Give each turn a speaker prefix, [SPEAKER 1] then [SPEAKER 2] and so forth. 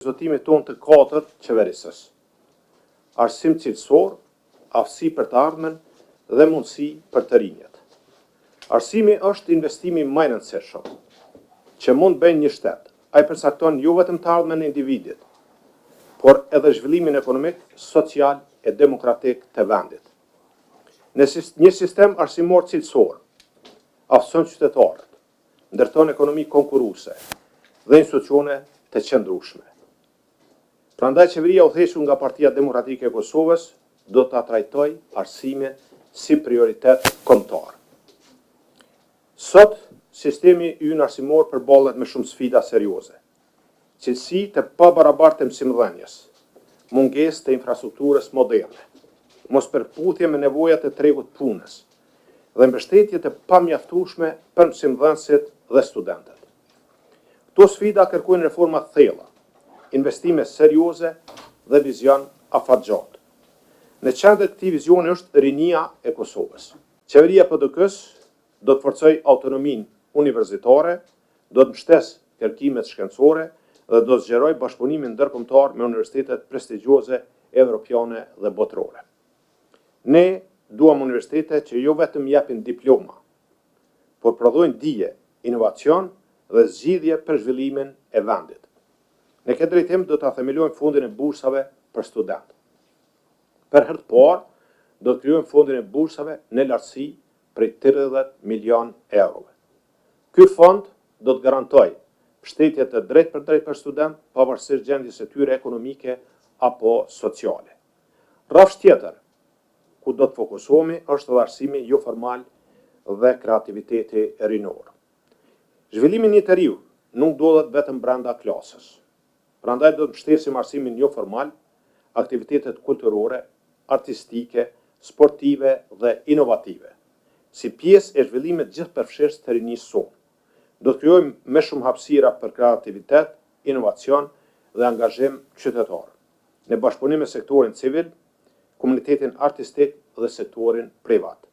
[SPEAKER 1] Zotimit tonë të katërt qeverisës. Arsim cilësor, aftësi për të ardhmen dhe mundësi për të rinjët. Arsimi është investimi më i rëndësishëm që mund bëjnë një shtet. Ai përcakton jo vetëm të ardhmen e individit, por edhe zhvillimin ekonomik, social e demokratik të vendit. Në një sistem arsimor cilësor, aftëson qytetarët, ndërton ekonomi konkurruese dhe institucione të qëndrueshme. Prandaj qeveria udhëhequr nga Partia Demokratike e Kosovës do ta trajtojë arsimin si prioritet kombëtar. Sot sistemi ynë arsimor përballet me shumë sfida serioze. Cilësi të pabarabartë të mësimdhënies, mungesë të infrastrukturës moderne, mospërputhje me nevojat e tregut punës dhe mbështetje të pamjaftueshme për mësimdhënësit dhe studentët. Këto sfida kërkojnë reforma të thella, investime serioze dhe vizion afatgjatë. Në qendër këtij vizioni është rinia e Kosovës. Qeveria PDK-s do të forcojë autonominë universitare, do të mbështesë kërkimet shkencore dhe do të zgjerojë bashkëpunimin ndërkombëtar me universitetet prestigjioze evropiane dhe botërore. Ne duam universitete që jo vetëm japin diploma, por prodhojnë dije, inovacion dhe zgjidhje për zhvillimin e vendit. Në këtë drejtim do ta themelojmë fondin e bursave për studentë. Për herë të parë do të krijojmë fondin e bursave në lartësi prej 30 milion eurove. Ky fond do të garantojë mbështetje të drejtë për drejtë për studentë, pavarësisht gjendjes së tyre ekonomike apo sociale. Rrafsh tjetër ku do të fokusohemi është edhe arsimi jo formal dhe kreativiteti rinor. Zhvillimi i të riu nuk ndodhet vetëm brenda klasës. Prandaj do të mbështesim arsimin jo formal, aktivitetet kulturore, artistike, sportive dhe inovative, si pjesë e zhvillimit gjithëpërfshirës të rinisë sonë. Do të krijojmë më shumë hapësira për kreativitet, inovacion dhe angazhim qytetar, në bashkëpunim me sektorin civil, komunitetin artistik dhe sektorin privat.